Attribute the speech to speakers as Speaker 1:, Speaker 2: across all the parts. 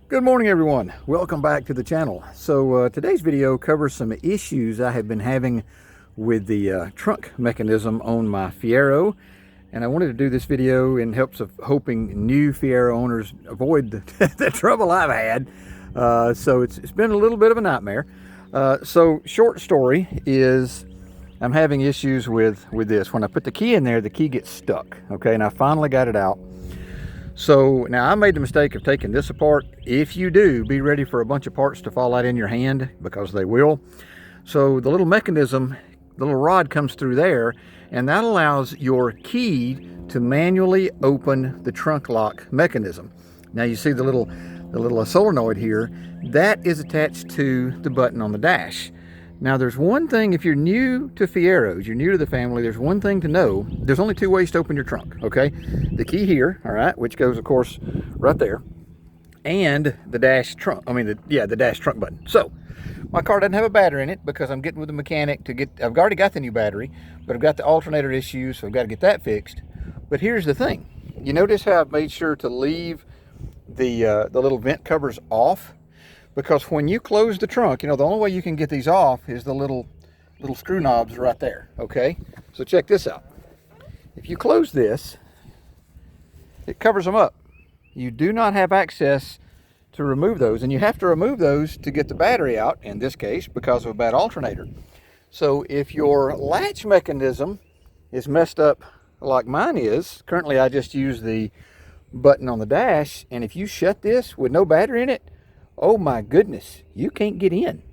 Speaker 1: Good morning, everyone. Welcome back to the channel. So today's video covers some issues I have been having with the trunk mechanism on my Fiero, and I wanted to do this video in hopes of hoping new Fiero owners avoid the trouble I've had. So it's been a little bit of a nightmare. So short story is I'm having issues with this. When I put the key in there, the key gets stuck. Okay, and I finally got it out. So now I made the mistake of taking this apart. If you do, be ready for a bunch of parts to fall out in your hand, because they will. So the little mechanism, the little rod comes through there, and that allows your key to manually open the trunk lock mechanism. Now you see the little solenoid here, that is attached to the button on the dash. Now there's one thing, if you're new to Fieros, you're new to the family, there's one thing to know. There's only two ways to open your trunk, okay? The key here, all right, which goes, of course, right there, and the dash trunk, the dash trunk button. So, my car doesn't have a battery in it because I'm getting with the mechanic to get, I've already got the new battery, but I've got the alternator issues, so I've got to get that fixed. But here's the thing. You notice how I've made sure to leave the little vent covers off? Because when you close the trunk, you know, the only way you can get these off is the little screw knobs right there, okay? So check this out. If you close this, it covers them up. You do not have access to remove those, and you have to remove those to get the battery out, in this case, because of a bad alternator. So if your latch mechanism is messed up like mine is, currently I just use the button on the dash, and if you shut this with no battery in it, oh my goodness, you can't get in.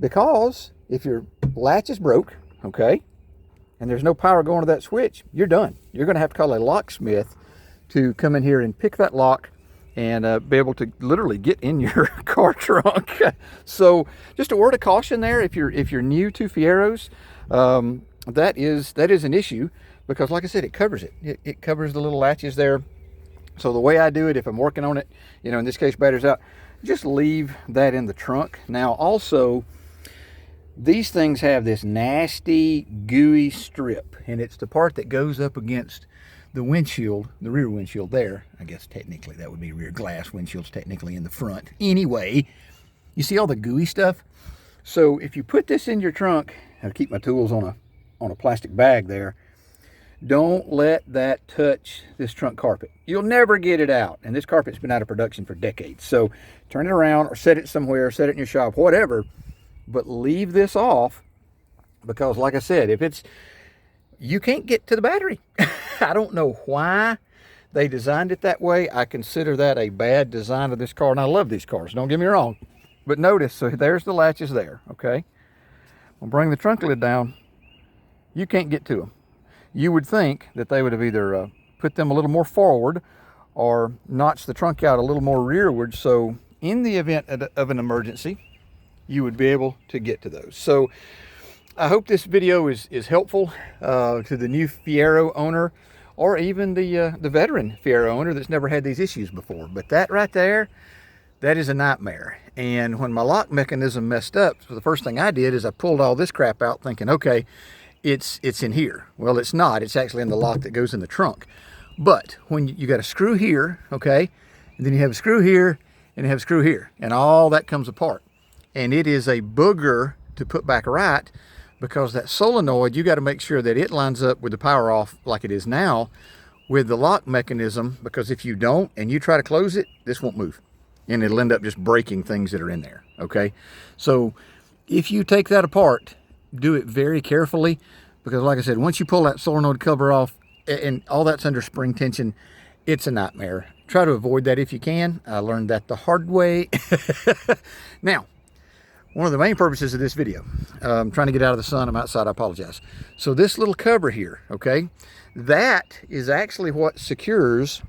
Speaker 1: Because if your latch is broke, okay, and there's no power going to that switch, you're done. You're going to have to call a locksmith to come in here and pick that lock and be able to literally get in your car trunk. So just a word of caution there, if you're new to Fieros, that is an issue, because like I said, it covers it. It covers the little latches there. So the way I do it, if I'm working on it, you know, in this case, battery's out, just leave that in the trunk. Now also, these things have this nasty gooey strip, and it's the part that goes up against the windshield, the rear windshield there. I guess technically that would be rear glass. Windshield's technically in the front. Anyway, you see all the gooey stuff? So if you put this in your trunk, I'll keep my tools on a plastic bag there. Don't let that touch this trunk carpet. You'll never get it out. And this carpet's been out of production for decades. So turn it around or set it somewhere, set it in your shop, whatever. But leave this off, because like I said, you can't get to the battery. I don't know why they designed it that way. I consider that a bad design of this car. And I love these cars, don't get me wrong. But notice, so there's the latches there, okay? I'll bring the trunk lid down. You can't get to them. You would think that they would have either put them a little more forward or notched the trunk out a little more rearward, so in the event of an emergency, you would be able to get to those. So I hope this video is helpful to the new Fiero owner, or even the veteran Fiero owner that's never had these issues before. But that right there, that is a nightmare. And when my lock mechanism messed up, so the first thing I did is I pulled all this crap out thinking, okay, it's in here. Well, it's not. It's actually in the lock that goes in the trunk. But when you got a screw here, okay, and then you have a screw here, and you have a screw here, and all that comes apart. And it is a booger to put back right, because that solenoid, you got to make sure that it lines up with the power off like it is now with the lock mechanism, because if you don't and you try to close it, this won't move. And it'll end up just breaking things that are in there, okay? So if you take that apart, do it very carefully, because like I said, once you pull that solenoid cover off and all that's under spring tension, it's a nightmare. Try to avoid that if you can. I learned that the hard way. Now, one of the main purposes of this video, I'm trying to get out of the sun, I'm outside, I apologize. So this little cover here, okay, that is actually what secures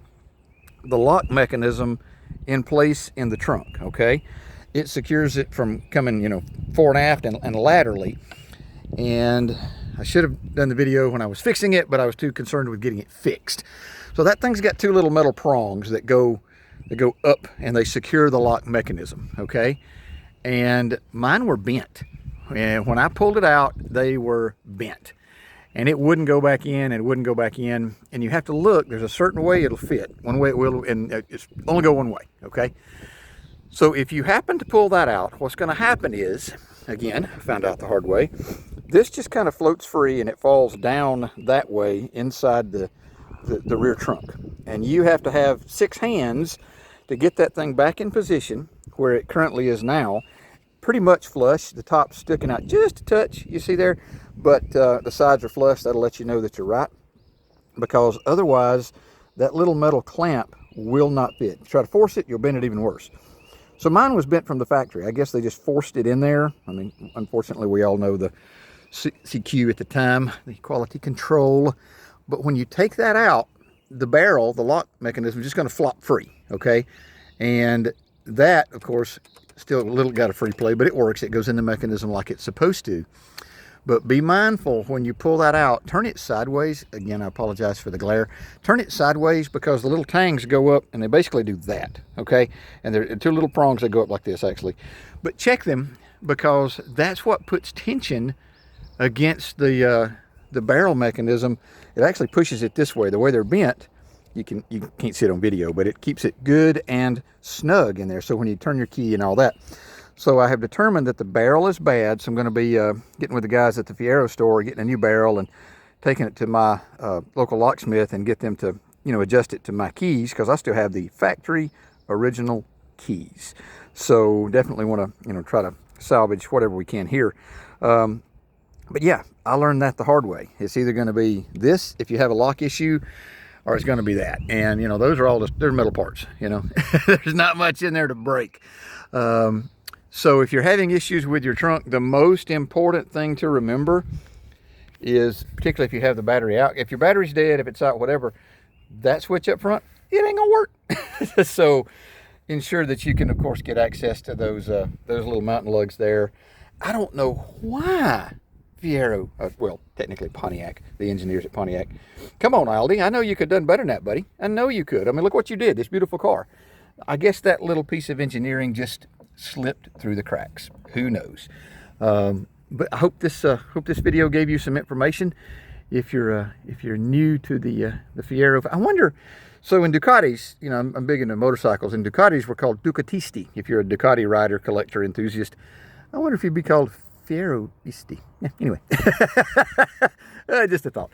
Speaker 1: the lock mechanism in place in the trunk, okay? It secures it from coming, you know, fore and aft and laterally. And I should have done the video when I was fixing it, but I was too concerned with getting it fixed. So that thing's got two little metal prongs that go up, and they secure the lock mechanism, okay? And mine were bent. And when I pulled it out, they were bent. And it wouldn't go back in, and it wouldn't go back in. And you have to look, there's a certain way it'll fit. One way it will, and it's only go one way, okay? So if you happen to pull that out, what's going to happen is, again, I found out the hard way, this just kind of floats free and it falls down that way inside the rear trunk. And you have to have 6 hands to get that thing back in position where it currently is now. Pretty much flush, the top's sticking out just a touch, you see there, but the sides are flush. That'll let you know that you're right, because otherwise that little metal clamp will not fit. Try to force it, you'll bend it even worse. So mine was bent from the factory. I guess they just forced it in there. I mean, unfortunately, we all know the CQ at the time, the quality control. But when you take that out, the barrel, the lock mechanism, is just going to flop free, okay? And that, of course, still a little got a free play, but it works. It goes in the mechanism like it's supposed to. But be mindful when you pull that out, turn it sideways. Again, I apologize for the glare. Turn it sideways because the little tangs go up and they basically do that, okay? And there are 2 little prongs that go up like this, actually. But check them, because that's what puts tension against the barrel mechanism. It actually pushes it this way. The way they're bent, you can't see it on video, but it keeps it good and snug in there. So when you turn your key and all that. So I have determined that the barrel is bad, so I'm going to be getting with the guys at the Fiero store, getting a new barrel and taking it to my local locksmith and get them to, adjust it to my keys, because I still have the factory original keys. So definitely want to, try to salvage whatever we can here. But yeah, I learned that the hard way. It's either going to be this if you have a lock issue, or it's going to be that. And, those are all they're metal parts, There's not much in there to break. So if you're having issues with your trunk, the most important thing to remember is, particularly if you have the battery out, if your battery's dead, if it's out, whatever, that switch up front, it ain't gonna work. So ensure that you can, of course, get access to those little mountain lugs there. I don't know why Fiero, well, technically Pontiac, the engineers at Pontiac. Come on, Aldi, I know you could have done better than that, buddy. I know you could. I mean, look what you did, this beautiful car. I guess that little piece of engineering just slipped through the cracks. Who knows? But I hope this video gave you some information. If you're new to the Fiero, I wonder. So in Ducatis, I'm big into motorcycles, and Ducatis were called Ducatisti. If you're a Ducati rider, collector, enthusiast, I wonder if you'd be called Fieroisti. Yeah, anyway, just a thought.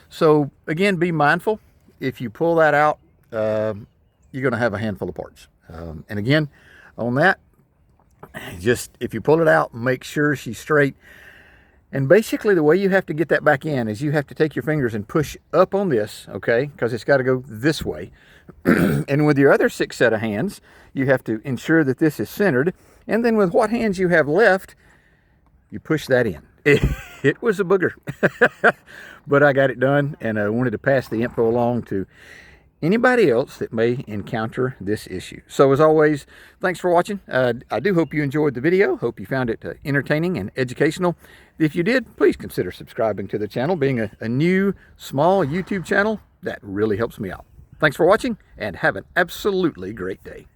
Speaker 1: So again, be mindful. If you pull that out, you're going to have a handful of parts. And again, on that, just if you pull it out, make sure she's straight. And basically the way you have to get that back in is you have to take your fingers and push up on this, okay? Because it's got to go this way. And with your other 6 set of hands, you have to ensure that this is centered. And then with what hands you have left, you push that in. It was a booger. But I got it done, and I wanted to pass the info along to anybody else that may encounter this issue. So as always, thanks for watching. I do hope you enjoyed the video. Hope you found it entertaining and educational. If you did, please consider subscribing to the channel. Being a new, small YouTube channel, that really helps me out. Thanks for watching, and have an absolutely great day.